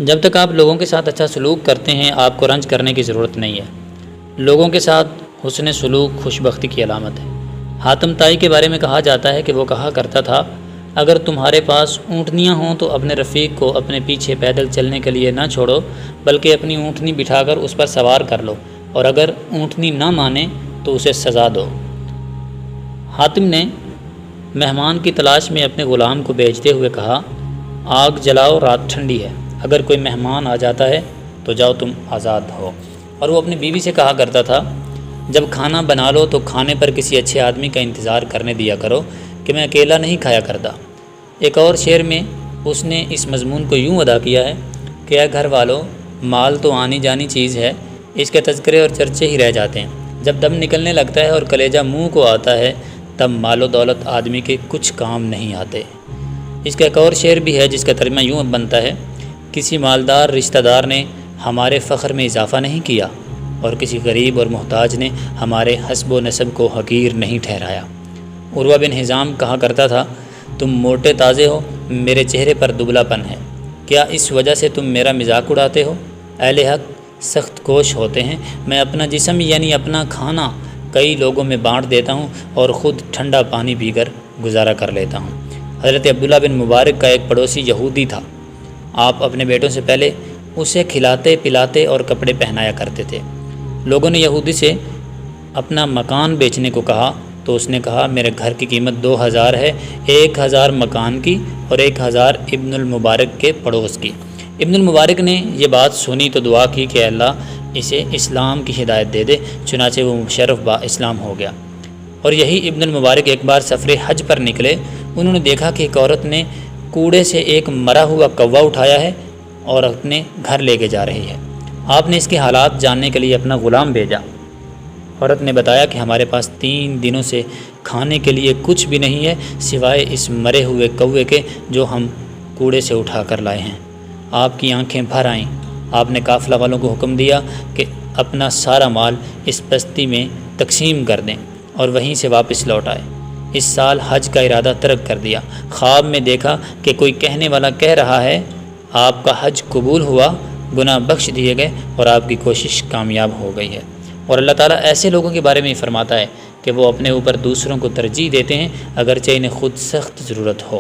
جب تک آپ لوگوں کے ساتھ اچھا سلوک کرتے ہیں آپ کو رنج کرنے کی ضرورت نہیں ہے۔ لوگوں کے ساتھ حسن سلوک خوش بختی کی علامت ہے۔ حاتم طائی کے بارے میں کہا جاتا ہے کہ وہ کہا کرتا تھا، اگر تمہارے پاس اونٹنیاں ہوں تو اپنے رفیق کو اپنے پیچھے پیدل چلنے کے لیے نہ چھوڑو، بلکہ اپنی اونٹنی بٹھا کر اس پر سوار کر لو، اور اگر اونٹنی نہ مانے تو اسے سزا دو۔ حاتم نے مہمان کی تلاش میں اپنے غلام کو بھیجتے ہوئے کہا، آگ جلاؤ، رات ٹھنڈی ہے، اگر کوئی مہمان آ جاتا ہے تو جاؤ تم آزاد ہو۔ اور وہ اپنی بیوی سے کہا کرتا تھا، جب کھانا بنا لو تو کھانے پر کسی اچھے آدمی کا انتظار کرنے دیا کرو کہ میں اکیلا نہیں کھایا کرتا۔ ایک اور شعر میں اس نے اس مضمون کو یوں ادا کیا ہے کہ اے گھر والو، مال تو آنی جانی چیز ہے، اس کے تذکرے اور چرچے ہی رہ جاتے ہیں۔ جب دم نکلنے لگتا ہے اور کلیجہ منہ کو آتا ہے تب مال و دولت آدمی کے کچھ کام نہیں آتے۔ اس کا ایک اور شعر بھی ہے جس کا ترجمہ یوں بنتا ہے، کسی مالدار رشتہ دار نے ہمارے فخر میں اضافہ نہیں کیا، اور کسی غریب اور محتاج نے ہمارے حسب و نسب کو حقیر نہیں ٹھہرایا۔ عروہ بن حزام کہا کرتا تھا، تم موٹے تازے ہو، میرے چہرے پر دبلا پن ہے، کیا اس وجہ سے تم میرا مذاق اڑاتے ہو؟ اہل حق سخت کوش ہوتے ہیں، میں اپنا جسم یعنی اپنا کھانا کئی لوگوں میں بانٹ دیتا ہوں اور خود ٹھنڈا پانی پی کر گزارا کر لیتا ہوں۔ حضرت عبداللہ بن مبارک کا ایک پڑوسی یہودی تھا۔ آپ اپنے بیٹوں سے پہلے اسے کھلاتے پلاتے اور کپڑے پہنایا کرتے تھے۔ لوگوں نے یہودی سے اپنا مکان بیچنے کو کہا تو اس نے کہا، میرے گھر کی قیمت 2000 ہے، 1000 مکان کی اور 1000 ابن المبارک کے پڑوس کی۔ ابن المبارک نے یہ بات سنی تو دعا کی کہ اللہ اسے اسلام کی ہدایت دے دے، چنانچہ وہ مشرف با اسلام ہو گیا۔ اور یہی ابن المبارک ایک بار سفر حج پر نکلے، انہوں نے دیکھا کہ ایک عورت نے کوڑے سے ایک مرا ہوا کوا اٹھایا ہے اور اپنے گھر لے کے جا رہی ہے۔ آپ نے اس کے حالات جاننے کے لیے اپنا غلام بھیجا۔ عورت نے بتایا کہ ہمارے پاس 3 دنوں سے کھانے کے لیے کچھ بھی نہیں ہے سوائے اس مرے ہوئے کوے کے جو ہم کوڑے سے اٹھا کر لائے ہیں۔ آپ کی آنکھیں بھر آئیں۔ آپ نے قافلہ والوں کو حکم دیا کہ اپنا سارا مال اس بستی میں تقسیم کر دیں اور وہیں سے واپس لوٹ آئے۔ اس سال حج کا ارادہ ترک کر دیا۔ خواب میں دیکھا کہ کوئی کہنے والا کہہ رہا ہے، آپ کا حج قبول ہوا، گناہ بخش دیے گئے اور آپ کی کوشش کامیاب ہو گئی ہے۔ اور اللہ تعالیٰ ایسے لوگوں کے بارے میں فرماتا ہے کہ وہ اپنے اوپر دوسروں کو ترجیح دیتے ہیں اگرچہ انہیں خود سخت ضرورت ہو۔